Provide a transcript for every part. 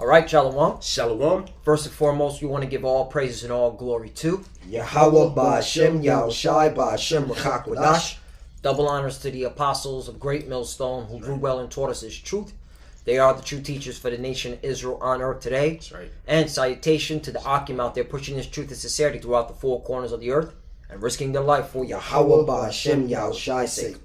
All right, Shalom. Shalom. First and foremost, we want to give all praises and all glory to Yahweh Ba'Shem, Yahushai Ba'Shem Rakakwadash. Double honors to the apostles of Great Millstone who grew well and taught us His truth. They are the true teachers for the nation of Israel on earth today. That's right. And salutation to the Akim out there pushing His truth and sincerity throughout the four corners of the earth and risking their life for Yahweh Ba'Shem, Yahushai's sake.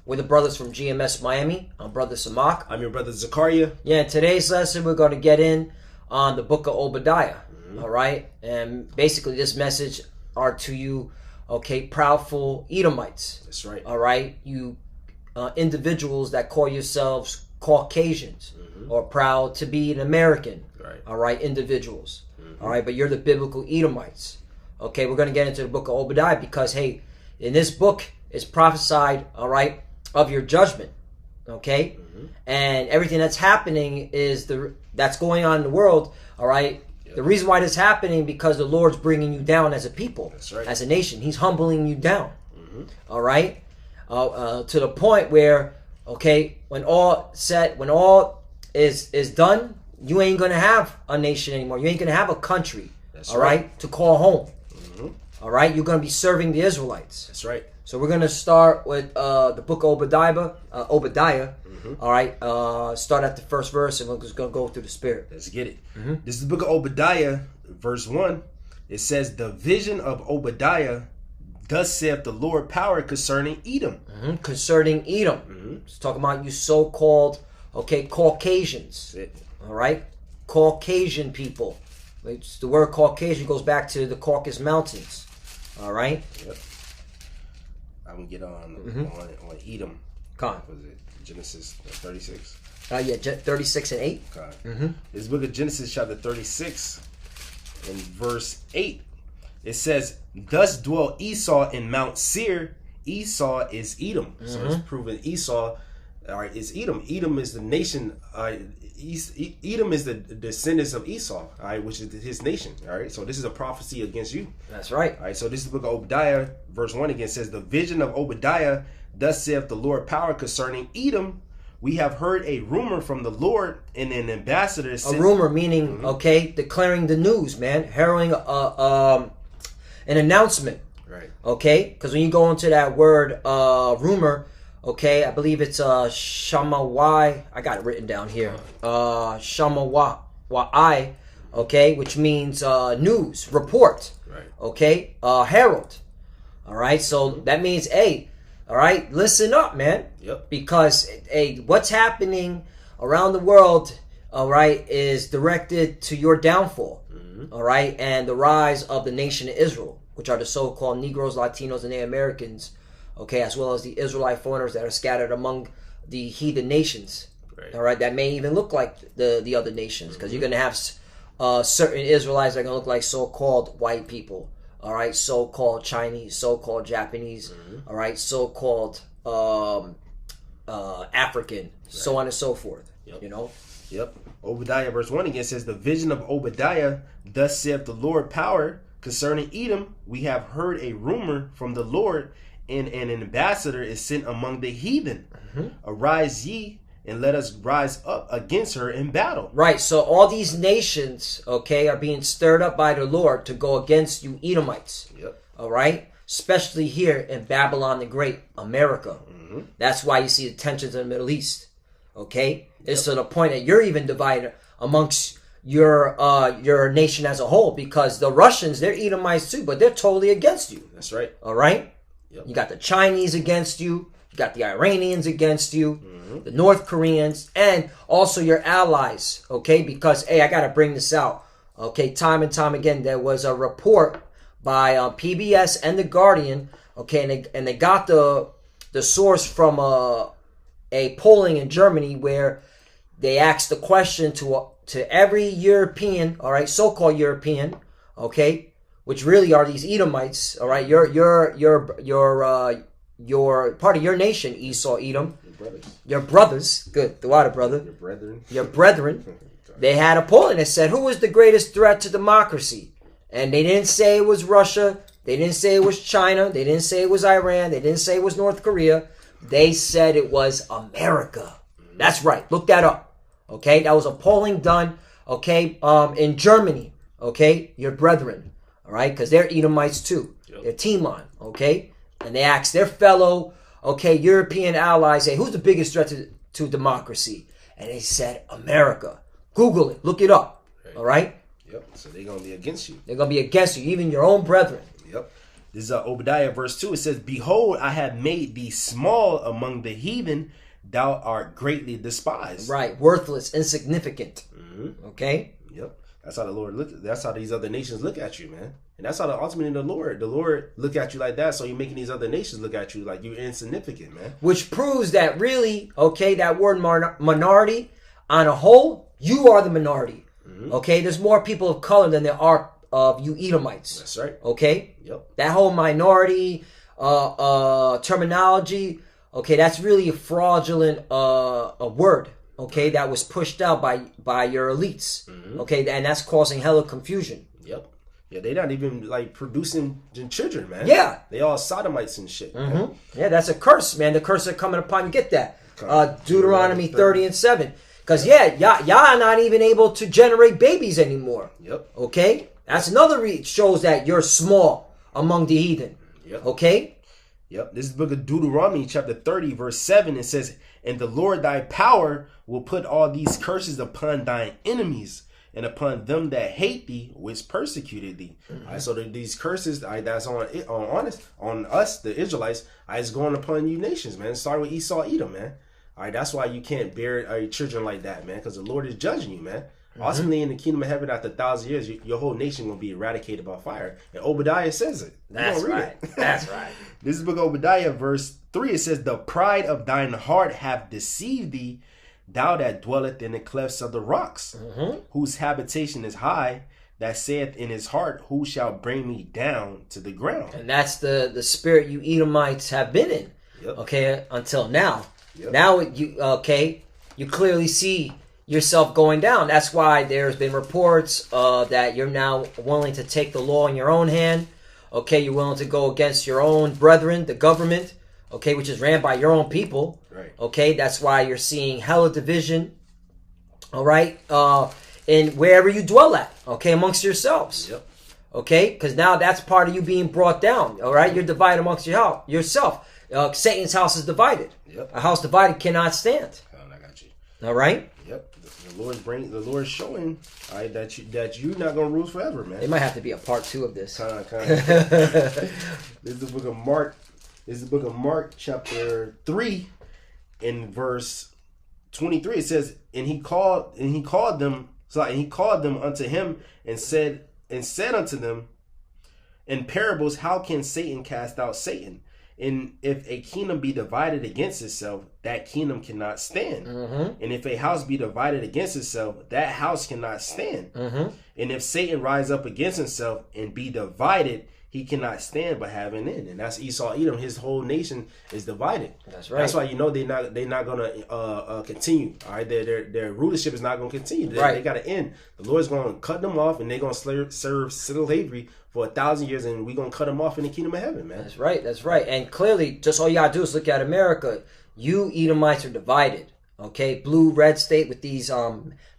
We're the brothers from GMS Miami. I'm Brother Samak. I'm your brother Zakaria. Yeah, in today's lesson, we're going to get in on the book of Obadiah. All right? And basically, this message are to you, okay, proudful Edomites. That's right. All right? You individuals that call yourselves Caucasians or proud to be an American. Right. All right? Individuals. All right? But you're the biblical Edomites. Okay? We're going to get into the book of Obadiah because, hey, in this book, it's prophesied, all right, of your judgment, okay, and everything that's happening that's going on in the world, all right. Yep. The reason why this is happening because the Lord's bringing you down as a people, that's right, as a nation. He's humbling you down, all right, to the point where, okay, when all is done, you ain't gonna have a nation anymore. You ain't gonna have a country, that's all right, to call home. All right, you're gonna be serving the Israelites. That's right. So we're going to start with the book of Obadiah. All right. Start at the first verse and we're just going to go through the spirit. Let's get it. This is the book of Obadiah, verse 1. It says, the vision of Obadiah, thus saith the Lord power concerning Edom. Concerning Edom. It's talking about you so-called, okay, Caucasians. All right. Caucasian people. It's the word Caucasian goes back to the Caucasus Mountains. All right. Yep. I'm gonna get on Edom. Con. Was it Genesis 36? Yeah, 36 and 8. This book of Genesis chapter 36 and verse 8. It says, thus dwell Esau in Mount Seir. Esau is Edom. So it's proven Esau, all right, is Edom. Edom is the nation. Edom is the descendants of Esau, all right, which is his nation. All right, so this is a prophecy against you. That's right. All right, so this is the book of Obadiah, verse 1 again says, the vision of Obadiah, thus saith the Lord power concerning Edom. We have heard a rumor from the Lord, and an ambassador sent. A rumor meaning, okay, declaring the news, man, heralding an announcement. Right. Okay, because when you go into that word rumor, okay, I believe it's Shamawai. I got it written down here. Shamawai, okay, which means news, report. Right. Okay, herald. All right, so that means, hey, all right, listen up, man. Yep. Because, hey, what's happening around the world, all right, is directed to your downfall. All right, and the rise of the nation of Israel, which are the so-called Negroes, Latinos, and Native Americans. Okay, as well as the Israelite foreigners that are scattered among the heathen nations. Right. All right, that may even look like the other nations, because you're going to have certain Israelites that are going to look like so-called white people. All right, so-called Chinese, so-called Japanese. All right, so-called African, so on and so forth. Yep. You know. Yep. Obadiah verse 1 again says, the vision of Obadiah, thus saith the Lord power concerning Edom. We have heard a rumor from the Lord, and an ambassador is sent among the heathen. Arise ye, and let us rise up against her in battle. Right, so all these nations, okay, are being stirred up by the Lord to go against you Edomites. Yep. All right? Especially here in Babylon the Great, America. That's why you see the tensions in the Middle East. Okay? It's to the point that you're even divided amongst your nation as a whole, because the Russians, they're Edomites too, but they're totally against you. That's right. All right? Yep. You got the Chinese against you. You got the Iranians against you. The North Koreans, and also your allies. Okay? Because, hey, I got to bring this out. Okay? Time and time again, there was a report by PBS and The Guardian. Okay? And they got the source from a polling in Germany where they asked the question to every European, all right, so-called European, okay, which really are these Edomites, all right, your part of your nation, Esau, Edom, your brothers, good, the water brother, your brethren, they had a poll and it said, who was the greatest threat to democracy? And they didn't say it was Russia, they didn't say it was China, they didn't say it was Iran, they didn't say it was North Korea, they said it was America. That's right, look that up. Okay, that was a polling done okay, in Germany, okay, your brethren, all right, because they're Edomites too. Yep. They're Timon, okay, and they ask their fellow, okay, European allies, hey, who's the biggest threat to democracy? And they said America. Google it, look it up, all right? Yep. So they're gonna be against you. They're gonna be against you, even your own brethren. Yep. This is Obadiah verse 2. It says, "Behold, I have made thee small among the heathen; thou art greatly despised." Right, worthless, insignificant. Okay. Yep. That's how the Lord look. That's how these other nations look at you, man. And that's how ultimately the Lord look at you like that. So you're making these other nations look at you like you're insignificant, man. Which proves that really, okay, that word minority, on a whole, you are the minority. Okay, there's more people of color than there are of you Edomites. That's right. Okay. Yep. That whole minority terminology, okay, that's really a fraudulent a word. Okay, that was pushed out by your elites. Okay, and that's causing hella confusion. Yep. Yeah, they're not even like producing children, man. Yeah. They all sodomites and shit. Man. Yeah, that's a curse, man. The curse is coming upon you. Get that. Deuteronomy 30 and 7. Because, y'all are not even able to generate babies anymore. Yep. Okay? That's another shows that you're small among the heathen. Yep. Okay? Yep. This is the book of Deuteronomy, chapter 30, verse 7. It says, "And the Lord thy power will put all these curses upon thine enemies, and upon them that hate thee, which persecuted thee." All right, so these curses, that's on us, the Israelites, it's going upon you nations, man. Starting with Esau, Edom, man. All right, that's why you can't bear children like that, man, because the Lord is judging you, man. Ultimately, in the kingdom of heaven, after 1,000 years, your whole nation will be eradicated by fire. And Obadiah says it. That's right. That's right. This is the book of Obadiah, verse 3. It says, "The pride of thine heart hath deceived thee, thou that dwelleth in the clefts of the rocks, whose habitation is high, that saith in his heart, who shall bring me down to the ground?" And that's the spirit you Edomites have been in. Yep. Okay, until now. Yep. Now you clearly see yourself going down. That's why there's been reports that you're now willing to take the law in your own hand. Okay, you're willing to go against your own brethren, the government, okay, which is ran by your own people. Right. Okay, that's why you're seeing hella division. All right, in wherever you dwell at, okay, amongst yourselves. Yep. Okay, because now that's part of you being brought down. All right, you're divided amongst yourself. Satan's house is divided. Yep. A house divided cannot stand. I got you. All right. Yep. The Lord's showing that you're not gonna rule forever, man. It might have to be a part 2 of this. Kind. This is the book of Mark. This is the book of Mark, chapter 3, in verse 23. It says, "And he called them unto him and said unto them in parables, how can Satan cast out Satan? And if a kingdom be divided against itself, that kingdom cannot stand. And if a house be divided against itself, that house cannot stand. And if Satan rise up against himself and be divided, he cannot stand but have an end." And that's Esau, Edom. His whole nation is divided. That's right. That's why they're not gonna continue. All right, their rulership is not gonna continue. They got to end. The Lord's gonna cut them off, and they're gonna serve slavery for 1,000 years, and we're gonna cut them off in the kingdom of heaven, man. That's right. That's right. And clearly, just all you gotta do is look at America. You Edomites are divided. Okay, blue, red state with these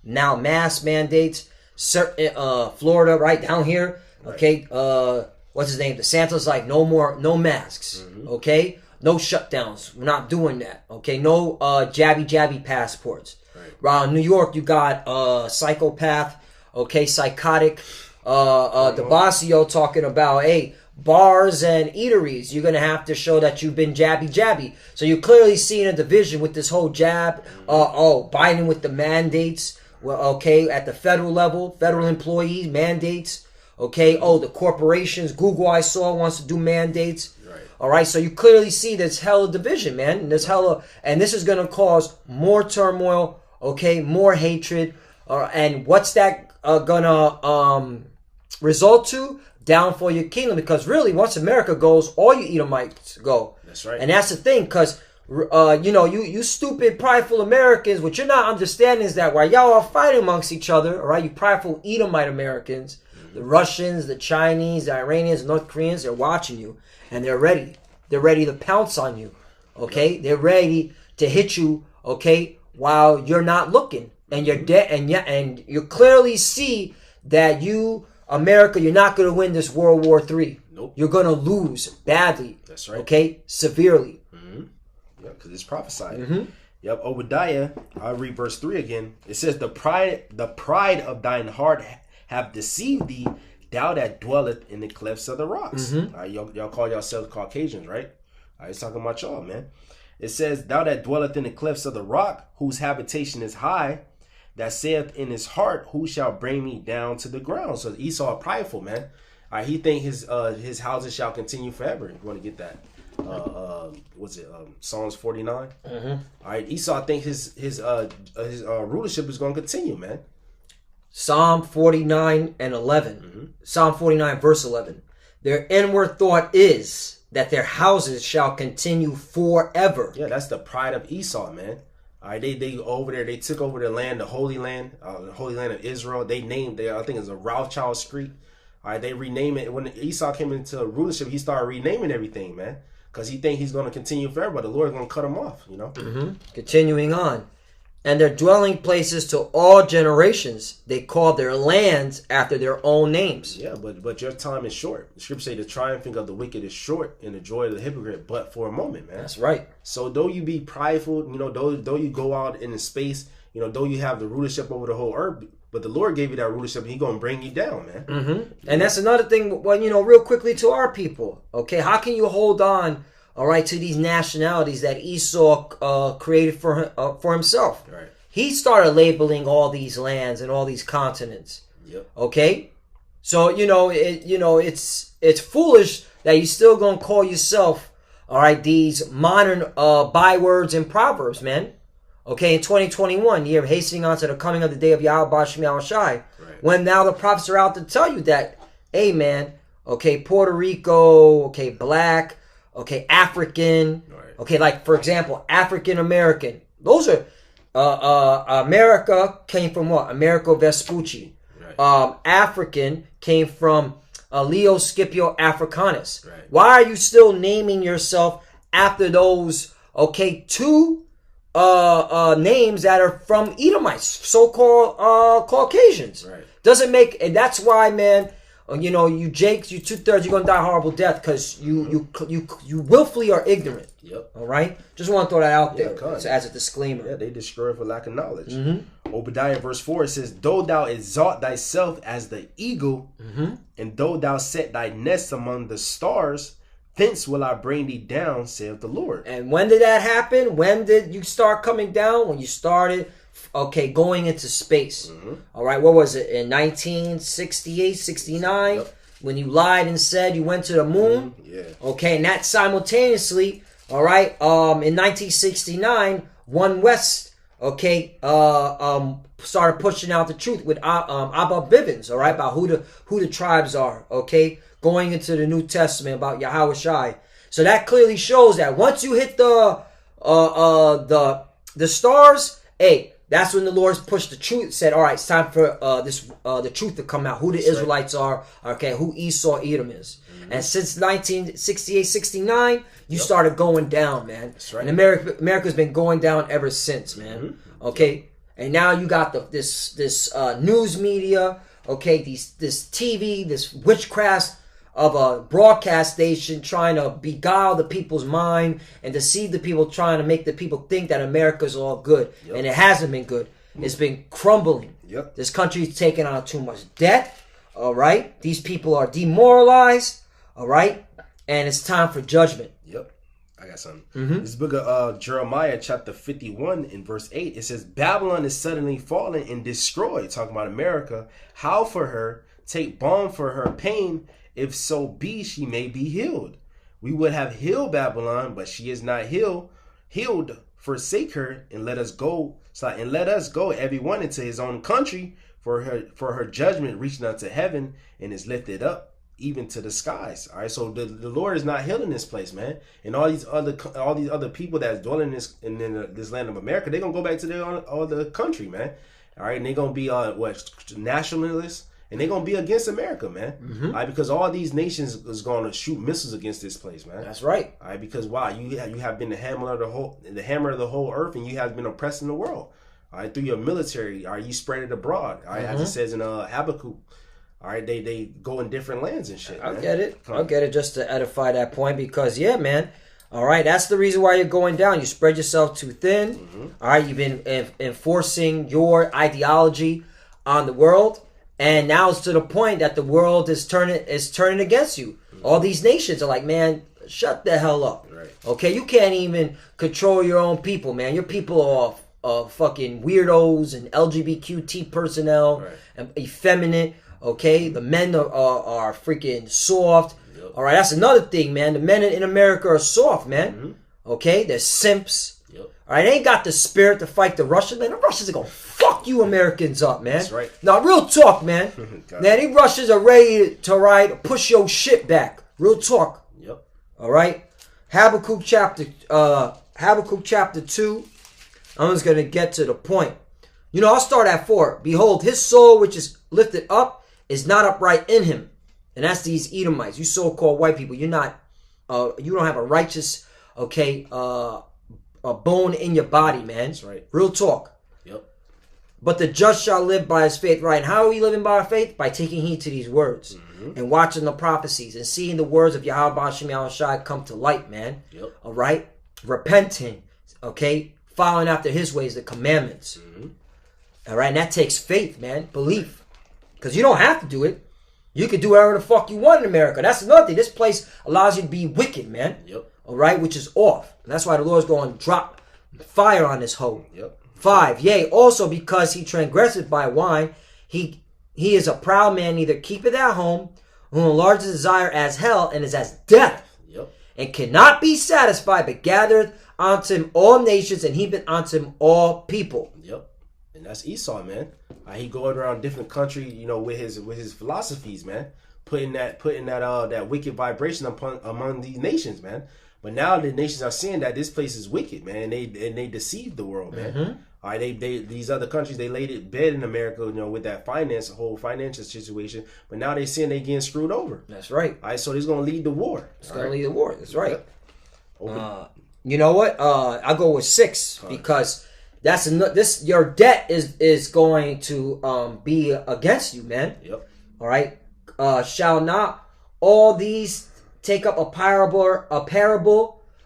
now mask mandates. Certain Florida, right down here. Okay, what's his name? DeSantis like no masks. Okay, no shutdowns. We're not doing that. Okay, no jabby passports. Around New York, you got psychopath. Okay, psychotic. De Blasio talking about, hey, bars and eateries, you're gonna have to show that you've been jabby. So you're clearly seeing a division with this whole jab. Biden with the mandates. Well, okay, at the federal level, federal employees mandates. Okay, the corporations, Google I saw wants to do mandates. Right. All right, so you clearly see there's hella division, man. And and this is gonna cause more turmoil. Okay, more hatred. And what's that gonna result to? Down for your kingdom, because really once America goes, all you Edomites go. That's right. And that's the thing, because you stupid prideful Americans, what you're not understanding is that while y'all are fighting amongst each other, all right, you prideful Edomite Americans, the Russians, the Chinese, the Iranians, the North Koreans, they're watching you, and they're ready to pounce on you. Okay, they're ready to hit you, okay, while you're not looking. and you're dead, and you clearly see that America, you're not going to win this World War III. Nope. You're going to lose badly. That's right. Okay, severely. Yeah, because it's prophesied. Mm-hmm. Yep, Obadiah, I'll read verse 3 again. It says, the pride of thine heart have deceived thee, thou that dwelleth in the clefts of the rocks. Y'all call yourselves Caucasians, right? It's talking about y'all, man. It says, thou that dwelleth in the clefts of the rock, whose habitation is high, that saith in his heart, who shall bring me down to the ground? So Esau prideful, man. He think his houses shall continue forever. You want to get that? Psalms 49. All right, Esau think his rulership is going to continue, man. Psalm 49 and 11. Psalm 49 verse 11. Their inward thought is that their houses shall continue forever. Yeah, that's the pride of Esau, man. All right, they over there. They took over the land, the Holy Land of Israel. They named it. I think it's a Rothschild Street. All right, they rename it. When Esau came into rulership, he started renaming everything, man, because he think he's going to continue forever, but the Lord is going to cut him off, you know. Continuing on. And their dwelling places to all generations, they call their lands after their own names. Yeah, but your time is short. The scripture say the triumphing of the wicked is short and the joy of the hypocrite but for a moment, man. That's right. So though you be prideful, you know, though you go out in the space, you know, though you have the rulership over the whole earth, but the Lord gave you that rulership and He's going to bring you down, man. And that's another thing, well, you know, real quickly to our people, okay? How can you hold on, all right, to these nationalities that Esau created for himself? Right. He started labeling all these lands and all these continents. Yep. Okay? So, it's foolish that you still going to call yourself, all right, these modern bywords and proverbs, man. Okay, in 2021, year of hastening on to the coming of the day of Yahweh Ba'ashem Yahushai, when now the prophets are out to tell you that, hey, man, okay, Puerto Rico, okay, black, okay, African, okay, like, for example, African American. Those are, America came from what? Americo Vespucci. African came from Leo Scipio Africanus. Why are you still naming yourself after those, okay, two names that are from Edomites, so-called Caucasians? Doesn't make, and that's why, man, you know, you Jakes, you 2/3, you're gonna die a horrible death because you willfully are ignorant. Yep. All right. Just want to throw that out there God. as a disclaimer. Yeah, they destroy for lack of knowledge. Obadiah verse 4, it says, though thou exalt thyself as the eagle, and though thou set thy nest among the stars, thence will I bring thee down, saith the Lord. And when did that happen? When did you start coming down? When you started, okay, going into space. All right, what was it? In 1968, 69? Yep. When you lied and said you went to the moon? Yeah. Okay, and that simultaneously, all right, in 1969, One West, okay, started pushing out the truth with Abba Bivens, all right, about who the tribes are, okay, going into the New Testament about Yahweh Shai. So that clearly shows that once you hit the stars, hey, that's when the Lord's pushed the truth. Said, all right, it's time for the truth to come out. Who the Israelites are, okay, who Esau Edom is. And since 1968, 69, you started going down, man. That's right. And America's been going down ever since, man. Okay, and now you got this news media, okay, this TV, this witchcraft of a broadcast station trying to beguile the people's mind and deceive the people, trying to make the people think that America's all good. And it hasn't been good. It's been crumbling. This country's taking on too much debt. All right. These people are demoralized. All right. And it's time for judgment. I got something. This book of Jeremiah chapter 51 in verse 8, it says, Babylon is suddenly fallen and destroyed. Talking about America. How for her? Take balm for her pain. If so be she may be healed. We would have healed Babylon, but she is not healed. Forsake her and let us go. And let us go, everyone, into his own country. For her judgment reaching unto heaven and is lifted up even to the skies. All right, so the Lord is not healing this place, man. And all these other people that's dwelling in this land of America, they're gonna go back to their other country, man. All right, and they're gonna be nationalists. And they're going to be against America, man. All right, because all these nations is going to shoot missiles against this place, man. That's right. All right, because, wow, you have been the hammer of the whole earth, and you have been oppressing the world. All right, through your military, all right, you spread it abroad. All right, as it says in Habakkuk. All right, they go in different lands and shit. I'll get it. I'll get it just to edify that point because, yeah, man. All right, that's the reason why you're going down. You spread yourself too thin. All right, you've been enforcing your ideology on the world, and now it's to the point that the world is turning against you. All these nations are like, man, shut the hell up. Right. Okay, you can't even control your own people, man. Your people are fucking weirdos and LGBTQ personnel and effeminate. Okay, the men are freaking soft. All right, that's another thing, man. The men in America are soft, man. Okay, they're simps. All right, they ain't got the spirit to fight the Russians, man. The Russians are gonna fuck you Americans up, man. That's right. Now, real talk, man. Man, these Russians are ready to push your shit back. Real talk. Yep. All right, Habakkuk chapter 2. I'm just gonna get to the point. You know, I'll start at 4. Behold, his soul which is lifted up is not upright in him. And that's these Edomites, you so-called white people. You're not, you don't have a righteous, a bone in your body, man. That's right. Real talk. Yep. But the just shall live by his faith, right? And how are we living by our faith? By taking heed to these words and watching the prophecies and seeing the words of Yahweh Ba'ashem Yahushai come to light, man. Yep. All right? Repenting, following after his ways, the commandments. All right? And that takes faith, man, belief. Because you don't have to do it. You can do whatever the fuck you want in America. That's another thing. This place allows you to be wicked, man. Yep. All right? Which is off. And that's why the Lord's going to drop fire on this hoe. Yep. 5. Yea, also because he transgresseth by wine, he is a proud man, neither keepeth at home, who enlarges desire as hell, and is as death. Yep. And cannot be satisfied, but gathereth unto him all nations, and heapeth unto him all people. Yep. And that's Esau, man. He going around different country, you know, with his philosophies, man. Putting that wicked vibration among these nations, man. But now the nations are seeing that this place is wicked, man, and they deceived the world, man. All right, these other countries, they laid it bed in America, you know, with that whole financial situation. But now they seeing they getting screwed over. That's right. All right, so it's gonna lead to war. It's gonna lead to war. That's right. Yep. You know what? I'll go with 6 because that's your debt is going to be against you, man. Yep. All right. Shall not all these take up a parable,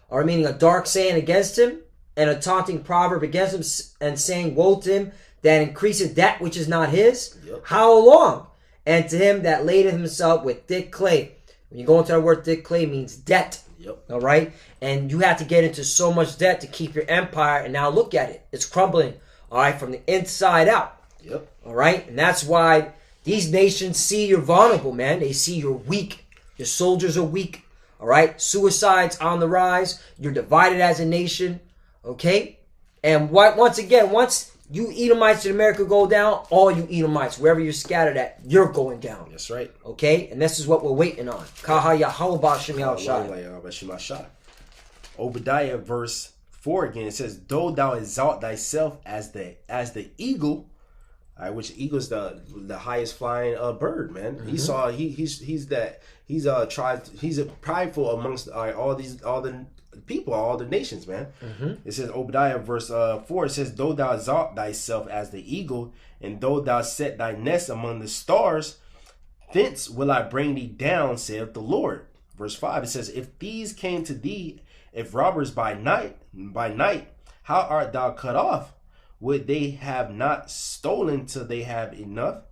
or meaning a dark saying against him, and a taunting proverb against him, and saying, woe to him that increaseth that which is not his? Yep. How long? And to him that ladeth himself with thick clay. When you go into that word thick clay, it means debt. Yep. All right? And you have to get into so much debt to keep your empire, and now look at it. It's crumbling, all right, from the inside out. Yep. All right? And that's why these nations see you're vulnerable, man. They see you're weak. Your soldiers are weak. All right? Suicide's on the rise. You're divided as a nation. Okay? And once you Edomites in America go down, all you Edomites, wherever you're scattered at, you're going down. That's right. Okay? And this is what we're waiting on. Kaha Yahweh Ba'ashem Yahushai. Obadiah verse 4 again. It says, though thou exalt thyself as the eagle, which eagle is the highest flying bird, man. Esau, he's prideful amongst all the people, all the nations, man. It says Obadiah verse 4. It says, though thou exalt thyself as the eagle, and though thou set thy nest among the stars, thence will I bring thee down, saith the Lord. Verse 5. It says, if these came to thee, if robbers by night, how art thou cut off? Would they have not stolen till they have enough?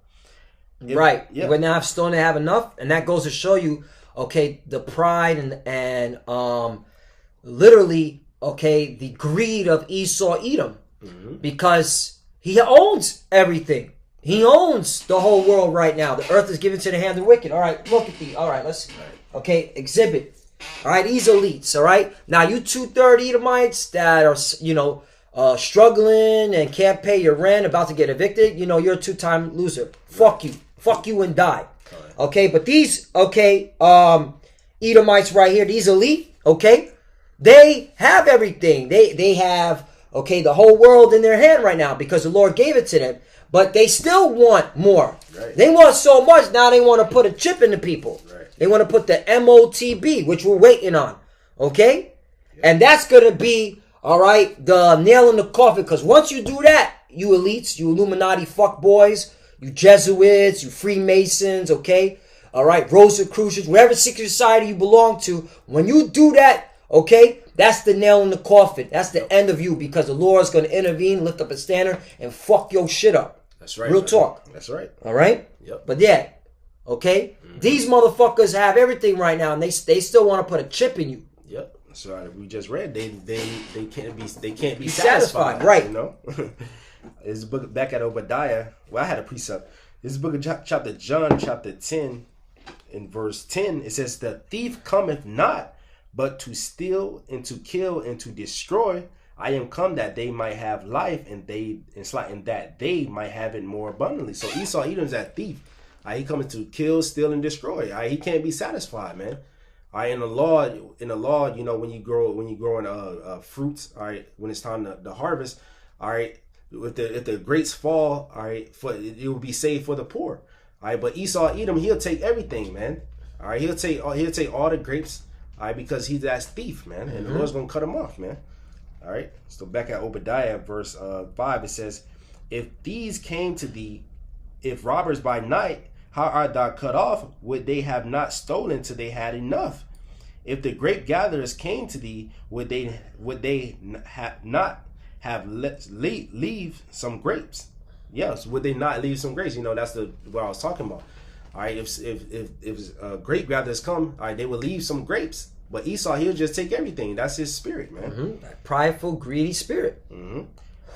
Right. You would not have stolen to have enough. And that goes to show you, the pride and literally, the greed of Esau Edom. Because he owns everything. He owns the whole world right now. The earth is given to the hand of the wicked. All right, look at all right, let's, exhibit. All right, these elites, all right? Now, you 2/3 Edomites that are, struggling and can't pay your rent, about to get evicted, you're a 2-time loser. Fuck you. Fuck you and die. Okay, but these, Edomites right here, these elite, they have everything. They have, the whole world in their hand right now because the Lord gave it to them. But they still want more. Right. They want so much, now they want to put a chip in the people. Right. They want to put the MOTB, which we're waiting on. Okay? Yep. And that's going to be, the nail in the coffin. Because once you do that, you elites, you Illuminati fuckboys, you Jesuits, you Freemasons, okay? All right, Rosicrucians, whatever secret society you belong to, when you do that, okay, that's the nail in the coffin. That's the end of you, because the Lord's going to intervene, lift up a standard, and fuck your shit up. That's right. Real talk. That's right. All right? Yep. But yeah, okay? These motherfuckers have everything right now, and they still want to put a chip in you. Yep. So we just read they can't be satisfied, right? You know. This book back at Obadiah. Well, I had a precept. This is book of chapter John, chapter 10, in verse 10. It says, "The thief cometh not, but to steal and to kill and to destroy. I am come that they might have life, and that they might have it more abundantly." So Esau, Edom's that thief. He coming to kill, steal, and destroy. He can't be satisfied, man. In the law, you know, when you growing fruits, all right, when it's time to harvest, all right, if the grapes fall, all right, it will be saved for the poor, all right. But Esau, Edom, he'll take everything, man. All right, he'll take all the grapes, all right, because he's that thief, man, and the Lord's gonna cut him off, man. All right. So back at Obadiah, verse 5, it says, "If these came to thee, if robbers by night, how art thou cut off? Would they have not stolen till they had enough? If the grape gatherers came to thee, would they not have leave some grapes?" Yes, would they not leave some grapes? You know, that's what I was talking about. All right, if grape gatherers come, all right, they will leave some grapes. But Esau, he'll just take everything. That's his spirit, man. That prideful, greedy spirit.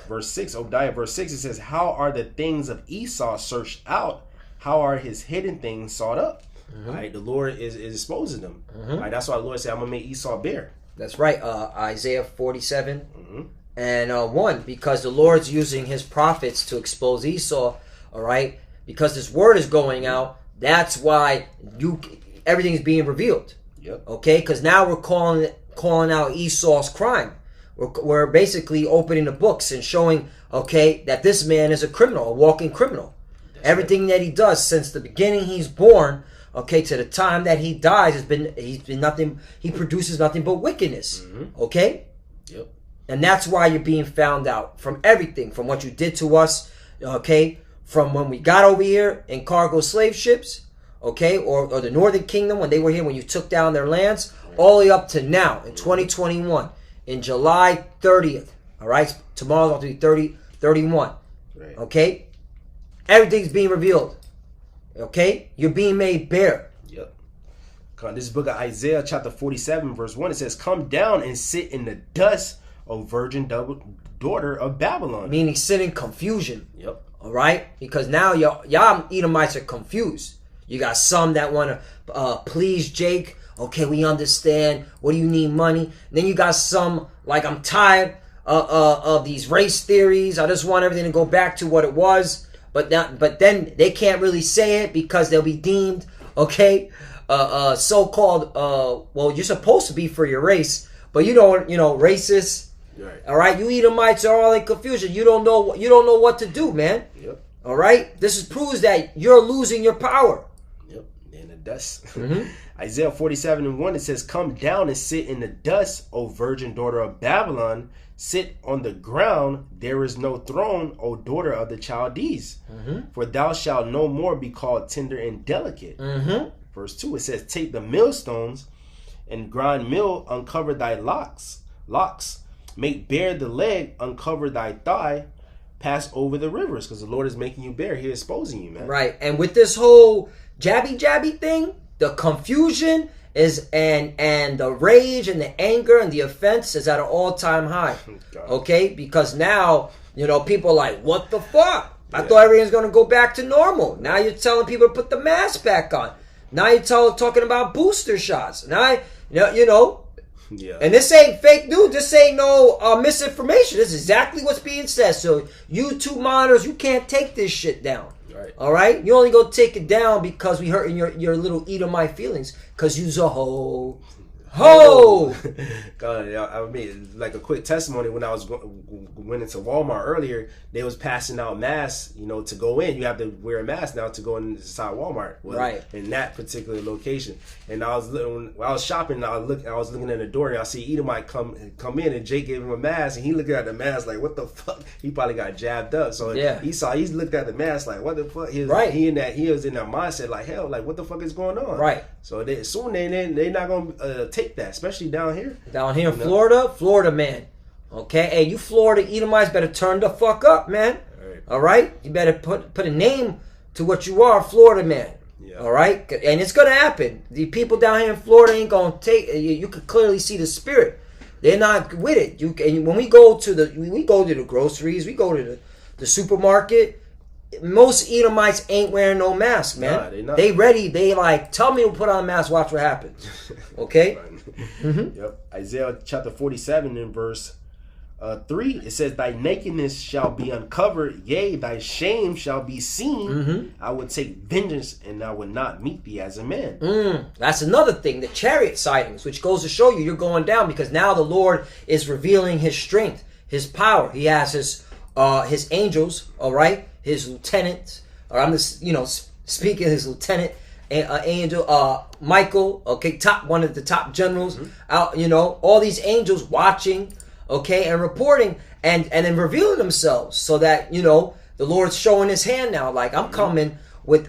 Verse 6, Obadiah, verse 6, it says, "How are the things of Esau searched out? How are his hidden things sought up?" All right, the Lord is exposing them. All right, that's why the Lord said, "I'm going to make Esau bare." That's right. Isaiah 47 and 1, because the Lord's using his prophets to expose Esau, all right? Because this word is going out, that's why everything's being revealed. Yep. Okay, because now we're calling out Esau's crime. We're basically opening the books and showing, okay, that this man is a criminal, a walking criminal. That's everything that he does since the beginning he's born, okay, to the time that he dies, he's been nothing. He produces nothing but wickedness. Okay. Yep. And that's why you're being found out from everything, from what you did to us, okay, from when we got over here in cargo slave ships, okay, or the Northern Kingdom when they were here, when you took down their lands, all the way up to now in 2021, in July 30th. All right, tomorrow's going to be 31. Right. Okay, everything's being revealed. Okay, you're being made bare. Yep. This book of Isaiah, chapter 47, verse 1, it says, "Come down and sit in the dust, O virgin daughter of Babylon." Meaning sit in confusion. Yep. All right, because now y'all Edomites are confused. You got some that want to please Jake. Okay, we understand. What do you need, money? And then you got some like, I'm tired of these race theories. I just want everything to go back to what it was. But then they can't really say it because they'll be deemed, okay, so-called, well, you're supposed to be for your race, but racist. Right. All right, you Edomites are all in confusion. You don't know what to do, man. Yep. All right, this proves that you're losing your power. Yep. In the dust. Isaiah 47 and 1, it says, "Come down and sit in the dust, O virgin daughter of Babylon. Sit on the ground, there is no throne, O daughter of the Chaldees. For thou shalt no more be called tender and delicate." Verse 2, it says, "Take the millstones and grind mill, uncover thy locks. Make bare the leg, uncover thy thigh, pass over the rivers." Because the Lord is making you bare. He's exposing you, man. Right. And with this whole jabby thing, the confusion is and the rage and the anger and the offense is at an all-time high. Okay? Because now, people are like, what the fuck? I thought everything's going to go back to normal. Now you're telling people to put the mask back on. Now you're talking about booster shots. Now, Yeah. And this ain't fake news. This ain't no misinformation. This is exactly what's being said. So YouTube monitors, you can't take this shit down. Right. All right? You only go take it down because we hurting your little Edomite feelings because you's a hoe. Ho! I mean, like a quick testimony. When I went into Walmart earlier, they was passing out masks. You know, to go in, you have to wear a mask now to go inside Walmart. Well, right. In that particular location, and I was shopping. I was looking at the door, and I see Edomite come in, and Jake gave him a mask, and he looked at the mask like, "What the fuck?" He probably got jabbed up. So he looked at the mask like, "What the fuck?" He was in that mindset like, "Hell, like what the fuck is going on?" Right. So soon they're not gonna take that, especially down here. Down here in Florida, man. Okay, hey, you Florida Edomites better turn the fuck up, man. All right, you better put a name to what you are, Florida man. Yeah. All right, and it's gonna happen. The people down here in Florida ain't gonna take. You could clearly see the spirit. They're not with it. When we go to the groceries, we go to the supermarket. Most Edomites ain't wearing no mask, man. Nah, they not. They ready. They like, tell me to put on a mask. Watch what happens. Okay. Yep. Isaiah chapter 47 in verse 3, it says, "Thy nakedness shall be uncovered, yea, thy shame shall be seen. I would take vengeance, and I would not meet thee as a man." That's another thing, the chariot sightings, which goes to show you're going down, because now the Lord is revealing His strength, His power. He has His angels, all right, His lieutenants, or I'm just speaking His lieutenant. Angel Michael, okay, one of the top generals, out, all these angels watching, okay, and reporting and then revealing themselves, so that the Lord's showing His hand now, like, I'm coming with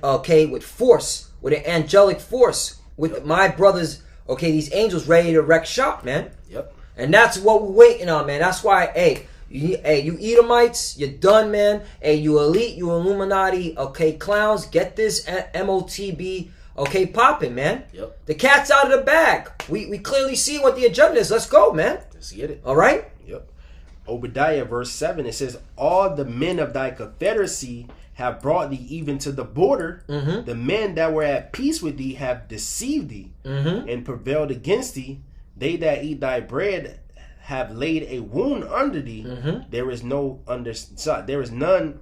force, with an angelic force, with my brothers, okay, these angels ready to wreck shop, man. Yep. And that's what we're waiting on, man. That's why, you Edomites, you're done, man. Hey, you elite, you Illuminati, okay, clowns, get this MOTB, okay, popping, man. Yep. The cat's out of the bag. We clearly see what the agenda is. Let's go, man. Let's get it. All right? Yep. Obadiah verse 7, it says, "All the men of thy confederacy have brought thee even to the border. The men that were at peace with thee have deceived thee and prevailed against thee. They that eat thy bread have laid a wound under thee. There is none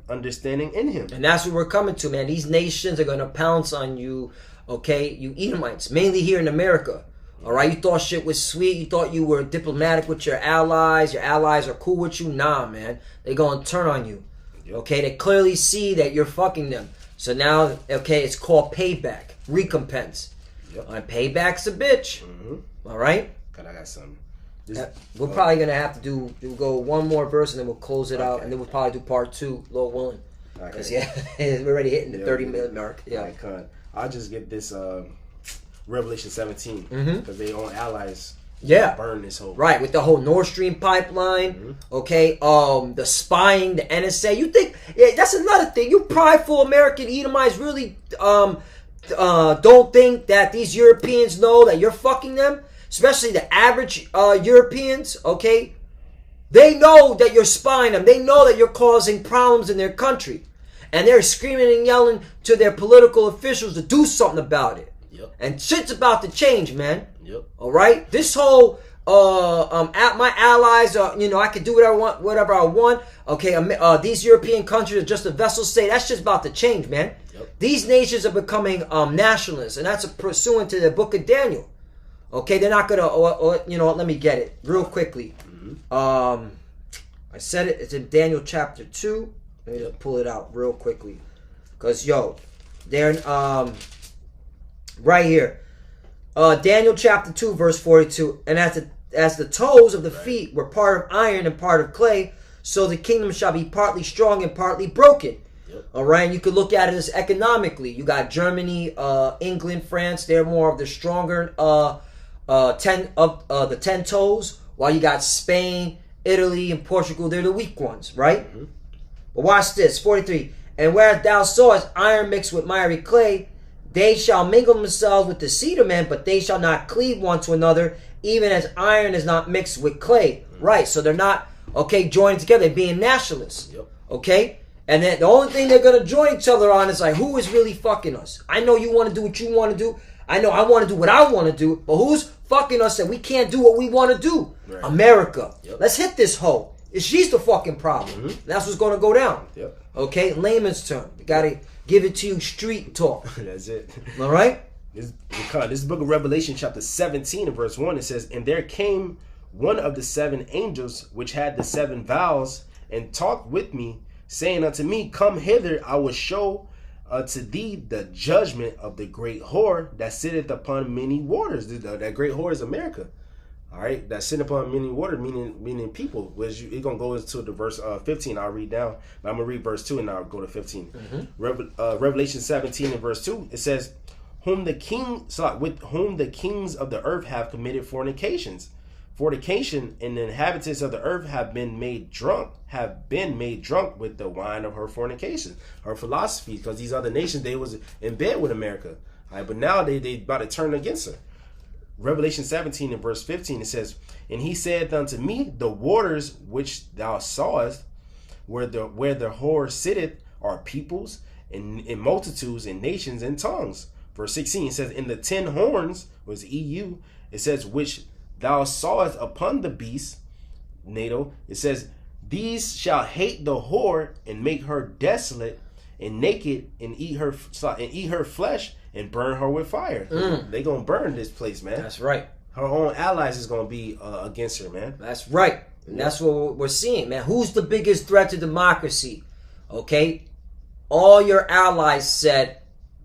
understanding in him." And that's what we're coming to, man. These nations are going to pounce on you, okay, you Edomites, mainly here in America. All right, you thought shit was sweet. You thought you were diplomatic with your allies. Your allies are cool with you. Nah, man. They're going to turn on you. Okay, they clearly see that you're fucking them. So now, okay, it's called payback, recompense. Payback's a bitch. All right? God, I got something. We're probably going to have to go one more verse, and then we'll close it out, and then we'll probably do part 2, Lord willing. Because, we're already hitting the 30-minute mark. Yeah. I'll just get this Revelation 17, because they own allies. Burn this whole... Right, with the whole Nord Stream pipeline, okay, the spying, the NSA. You think... Yeah, that's another thing. You prideful American Edomites really don't think that these Europeans know that you're fucking them? Especially the average Europeans, okay? They know that you're spying them. They know that you're causing problems in their country. And they're screaming and yelling to their political officials to do something about it. And shit's about to change, man. All right? This whole, my allies, I can do whatever I want. Okay, these European countries are just a vessel state. That's just about to change, man. These nations are becoming nationalists. And that's pursuant to the book of Daniel. Okay, they're not going to, let me get it real quickly. I said it. It's in Daniel chapter 2. Let me just pull it out real quickly. Because, they're right here. Daniel chapter 2, verse 42. "And as the toes of the feet were part of iron and part of clay, so the kingdom shall be partly strong and partly broken." All right, and you could look at it as economically. You got Germany, England, France. They're more of the stronger 10 toes, while you got Spain, Italy, and Portugal. They're the weak ones, right? But watch this, 43. "And whereas thou sawest iron mixed with miry clay, they shall mingle themselves with the seed of men, but they shall not cleave one to another, even as iron is not mixed with clay." Right, so they're not, joining together, they're being nationalists. Okay? And then the only thing they're going to join each other on is like, who is really fucking us? I know you want to do what you want to do. I know I want to do what I want to do. But who's fucking us that we can't do what we want to do? Right. America. Let's hit this hoe. She's the fucking problem. That's what's going to go down. Okay? Layman's term. We got to give it to you street talk. That's it. All right? This is the book of Revelation, chapter 17, and verse 1. It says, "And there came one of the 7 angels, which had the 7 vials, and talked with me, saying unto me, Come hither, I will show to thee the judgment of the great whore that sitteth upon many waters." That great whore is America. All right, that sitting upon many waters, meaning people. Which it's gonna go into the verse 15. I'll read down. But I'm gonna read verse 2, and I'll go to 15. Revelation 17 and verse 2. It says, with whom the kings of the earth have committed fornication, and the inhabitants of the earth have been made drunk with the wine of her fornication, her philosophy, because these other nations, they was in bed with America. All right, but now they about to turn against her. Revelation 17 and verse 15, it says, "And he said unto me, The waters which thou sawest, where the whore sitteth, are peoples, and in multitudes, and nations, and tongues." Verse 16, it says, "In the 10 horns," was EU, it says, "which thou sawest upon the beast," NATO, it says, "These shall hate the whore, and make her desolate, and naked, and eat her flesh, and burn her with fire." They gonna burn this place, man. That's right. Her own allies is gonna be against her, man. That's right. And that's what we're seeing, man. Who's the biggest threat to democracy? Okay? All your allies said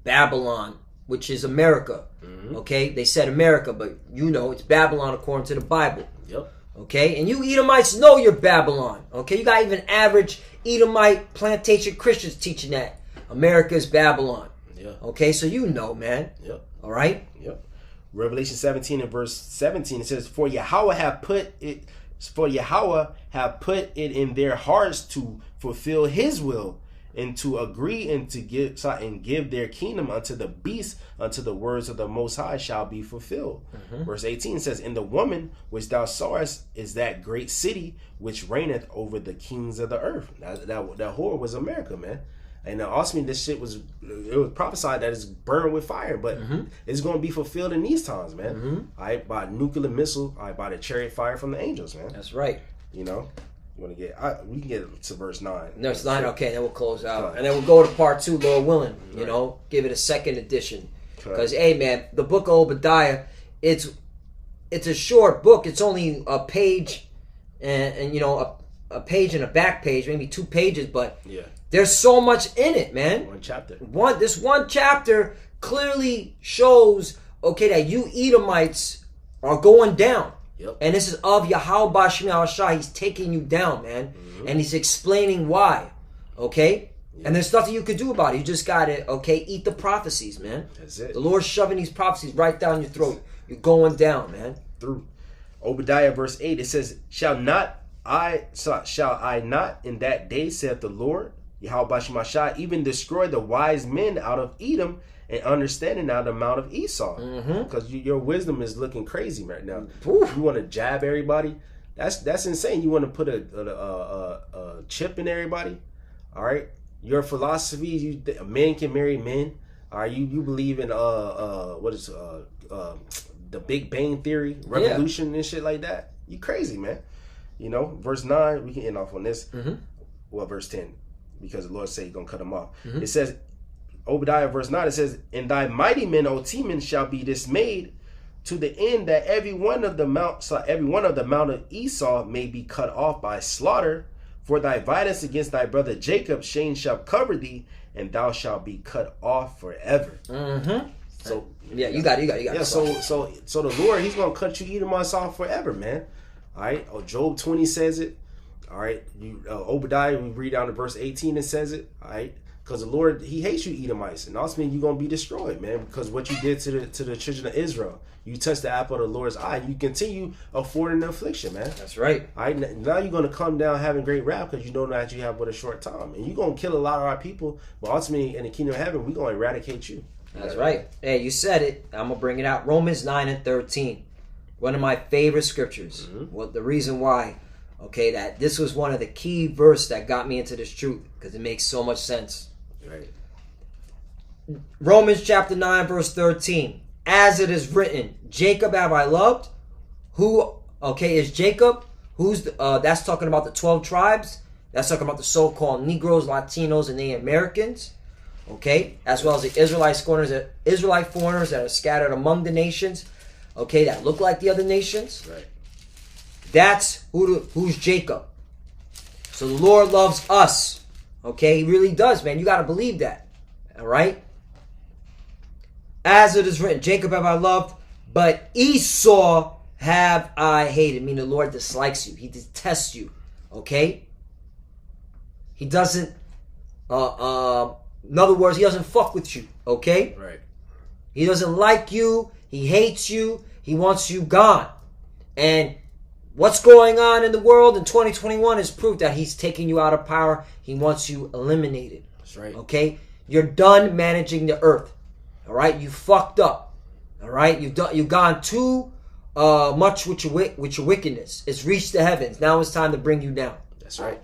Babylon, which is America. Okay? They said America, but it's Babylon according to the Bible. Yep. Okay? And you Edomites know you're Babylon. Okay? You got even average Edomite plantation Christians teaching that America is Babylon. Yeah. Okay? So man. Yep. All right? Yep. Revelation 17 and verse 17, it says, For Yahweh have put it in their hearts to fulfill his will, and to agree, and to give their kingdom unto the beast, unto the words of the Most High shall be fulfilled. Verse 18 says, "And the woman which thou sawest is that great city which reigneth over the kings of the earth." That whore was America, man. And also, this shit was prophesied that it's burned with fire, but it's going to be fulfilled in these times, man. All right, by nuclear missile, all right, by the chariot fire from the angels, man. That's right. You want to get? We can get to verse 9. Verse 9. Okay, then we'll close out, and then we'll go to part 2, Lord willing. Give it a second edition. Because man, the book of Obadiah, it's a short book. It's only a page, and a page and a back page, maybe 2 pages, but there's so much in it, man. One chapter. This one chapter clearly shows that you Edomites are going down. Yep. And this is of Yahweh Ba'Shem Yahushua. He's taking you down, man. And he's explaining why. Okay? Yep. And there's nothing you could do about it. You just got to, eat the prophecies, man. That's it. The Lord's shoving these prophecies right down your throat. You're going down, man. Through. Obadiah verse 8, it says, Shall I not in that day, saith the Lord, Yahweh Ba'Shem Yahushua, even destroy the wise men out of Edom, and understanding out of the mount of Esau, because your wisdom is looking crazy right now. You want to jab everybody? That's insane. You want to put a chip in everybody? All right. Your philosophy, men can marry men. All right. You believe in the Big Bang Theory, revolution and shit like that. You crazy, man. Verse 9. We can end off on this. Well, verse 10, because the Lord said He's gonna cut them off. It says. Obadiah verse 9, it says, "And thy mighty men, O Teman, shall be dismayed, to the end that every one of the mount of Esau may be cut off by slaughter. For thy violence against thy brother Jacob, shame shall cover thee, and thou shalt be cut off forever." So you got it. Yeah. So the Lord, He's gonna cut you Edomites off forever, man. All right. Job 20 says it. All right. Obadiah, we read down to verse 18, it says it. All right. Because the Lord, He hates you Edomites, and ultimately you're gonna be destroyed, man. Because what you did to the children of Israel, you touched the apple of the Lord's eye. You continue affording the affliction, man. That's right. All right, now you're gonna come down having great wrath because you know that you have but a short time, and you're gonna kill a lot of our people. But ultimately, in the kingdom of heaven, we're gonna eradicate you. That's right. Hey, you said it. I'm gonna bring it out. Romans 9 and 13, one of my favorite scriptures. Well, the reason why, that this was one of the key verses that got me into this truth because it makes so much sense. Right. Romans chapter 9 verse 13. As it is written, Jacob have I loved. Who is Jacob? Who's that's talking about the 12 tribes. That's talking about the so-called Negroes, Latinos, and Native Americans. okay, as well as the Israelite foreigners that are scattered among the nations, okay, that look like the other nations. Right. That's who's Jacob. So the Lord loves us, okay? He really does, man. You got to believe that, all right? As it is written, Jacob have I loved, but Esau have I hated. Meaning the Lord dislikes you. He detests you, okay? He doesn't, in other words, he doesn't fuck with you, okay? Right. He doesn't like you. He hates you. He wants you gone. And what's going on in the world in 2021 is proof that he's taking you out of power. He wants you eliminated. That's right. Okay? You're done managing the earth. All right? You fucked up. All right? You've gone too much with your wickedness. It's reached the heavens. Now it's time to bring you down. That's right.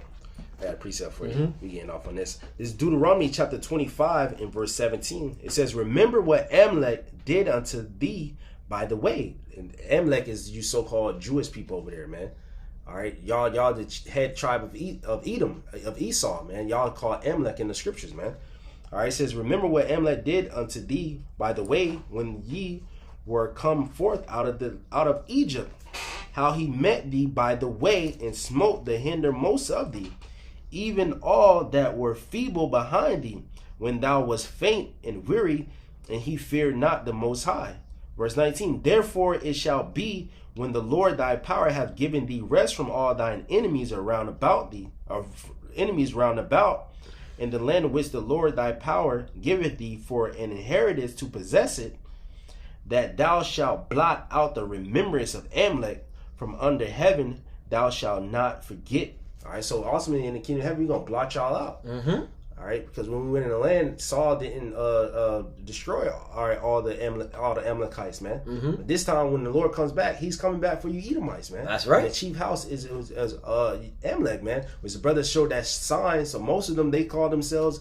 I got a precept for you. We getting off on this. This is Deuteronomy chapter 25 and verse 17. It says, remember what Amalek did unto thee by the way. And Amalek is you so-called Jewish people over there, man. All right, y'all the head tribe of Edom, of Esau, man. Y'all call Amalek in the scriptures, man. All right, it says, remember what Amalek did unto thee by the way when ye were come forth out of Egypt, how he met thee by the way and smote the hindermost of thee, even all that were feeble behind thee, when thou wast faint and weary, and he feared not the Most High. Verse 19, therefore it shall be when the Lord thy power hath given thee rest from all thine enemies around about thee, or enemies round about, in the land which the Lord thy power giveth thee for an inheritance to possess it, that thou shalt blot out the remembrance of Amalek from under heaven, thou shalt not forget. All right, so ultimately in the kingdom of heaven, we're going to blot y'all out. All right, because when we went in the land, Saul didn't destroy all the Amalekites, man. But this time, when the Lord comes back, he's coming back for you Edomites, man. That's right. And the chief house is Amalek, man. Which the brothers showed that sign, so most of them, they call themselves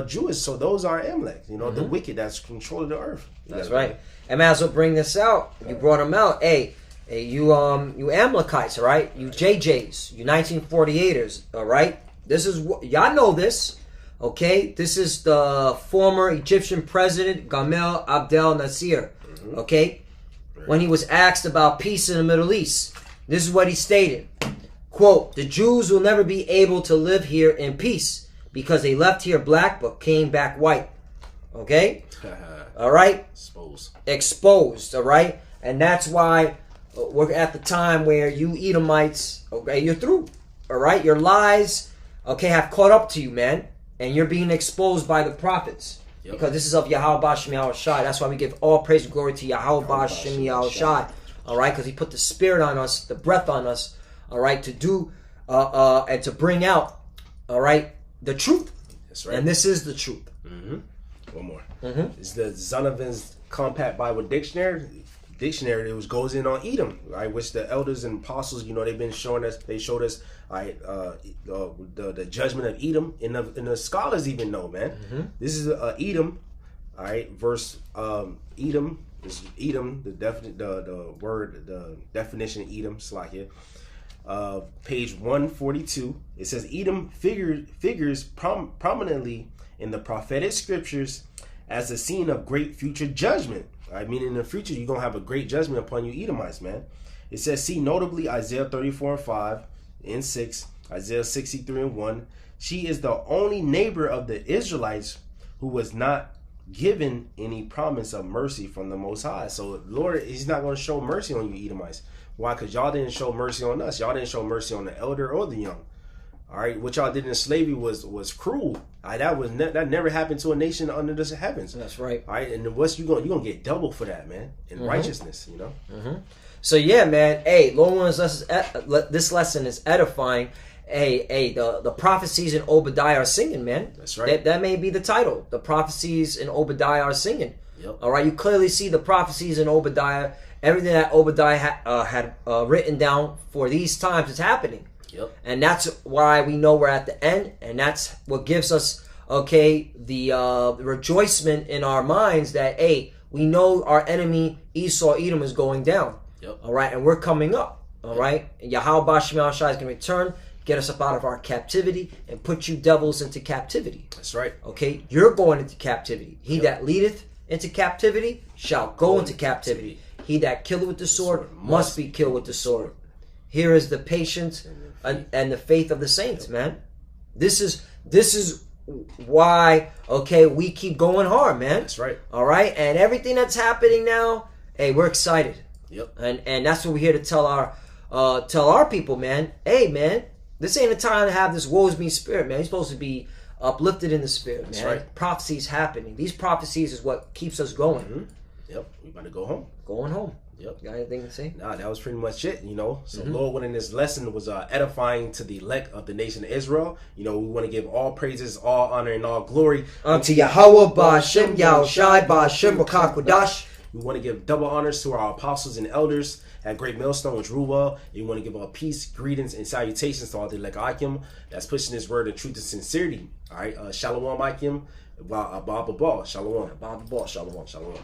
Jewish. So those are Amalek, you know, the wicked that's controlling the earth. That's right. And man, so bring this out. You brought them out. Hey, you Amalekites, all right? You JJs, you 1948ers, all right? This is what y'all know this. Okay, this is the former Egyptian president Gamal Abdel Nasser. Okay, when he was asked about peace in the Middle East, this is what he stated. Quote, the Jews will never be able to live here in peace because they left here black but came back white. Okay? All right? Exposed, all right? And that's why we're at the time where you Edomites, okay, you're through. All right? Your lies, okay, have caught up to you, man. And you're being exposed by the prophets. Yep. Because this is of Yahweh Bashem Yahweh Shai. That's why we give all praise and glory to Yahweh Bashem Yahweh Shai. All right? Because he put the spirit on us, the breath on us, all right, to do and to bring out, all right, the truth. That's right. And this is the truth. One more. It's the Zonovan's Compact Bible Dictionary. It goes in on Edom, right? Which the elders and apostles, you know, they've been showing us. They showed us, right, the judgment of Edom, and the scholars even know, man. This is Edom, all right. Verse Edom is Edom. The definition of Edom, Slakia. Page 142. It says Edom figures prominently in the prophetic scriptures as a scene of great future judgment. I mean, in the future, you're going to have a great judgment upon you Edomites, man. It says, see notably Isaiah 34 and 5 and 6, Isaiah 63 and 1. She is the only neighbor of the Israelites who was not given any promise of mercy from the Most High. So, Lord, he's not going to show mercy on you Edomites. Why? Because y'all didn't show mercy on us. Y'all didn't show mercy on the elder or the young. All right, what y'all did in slavery was cruel. All right, that never happened to a nation under the heavens. That's right. All right, and what's you're gonna get double for that, man, in righteousness, you know. So yeah, man. Hey, Lord willing, this lesson is edifying. Hey, the prophecies in Obadiah are singing, man. That's right. That may be the title. The prophecies in Obadiah are singing. Yep. All right, you clearly see the prophecies in Obadiah. Everything that Obadiah had written down for these times is happening. Yep. And that's why we know we're at the end, and that's what gives us, okay, the rejoicement in our minds that, hey, we know our enemy Esau, Edom, is going down. Yep. All right, and we're coming up. All right, and Yahweh Bashem Yahweh Shai is going to return, get us up out of our captivity, and put you devils into captivity. That's right. Okay, you're going into captivity. He that leadeth into captivity shall go into captivity. He that killeth with the sword must be killed with the sword. Here is the patience and the faith of the saints, man. This is why, okay, we keep going hard, man. That's right. All right, and everything that's happening now, hey, we're excited. Yep. And that's what we're here to tell our people, man. Hey, man, this ain't a time to have this woes me spirit, man. You're supposed to be uplifted in the spirit, man. That's right. Prophecies happening. These prophecies is what keeps us going. Mm-hmm. Yep. We about to go home. Going home. Yep. Got anything to say? Nah, that was pretty much it, you know. So Lord willing, this lesson was edifying to the elect of the nation of Israel. You know, we want to give all praises, all honor, and all glory Unto Yahweh Ba'Shem Yahushai Ba'Shem Rakakwadash. We want to give double honors to our apostles and elders at Great Millstone, which rule well. And we want to give all peace, greetings, and salutations to all the elect Akim that's pushing this word of truth and sincerity. All right, Shalom Akim, Abba Ball, Shalom. Abba Ball, Shalom. Shalom.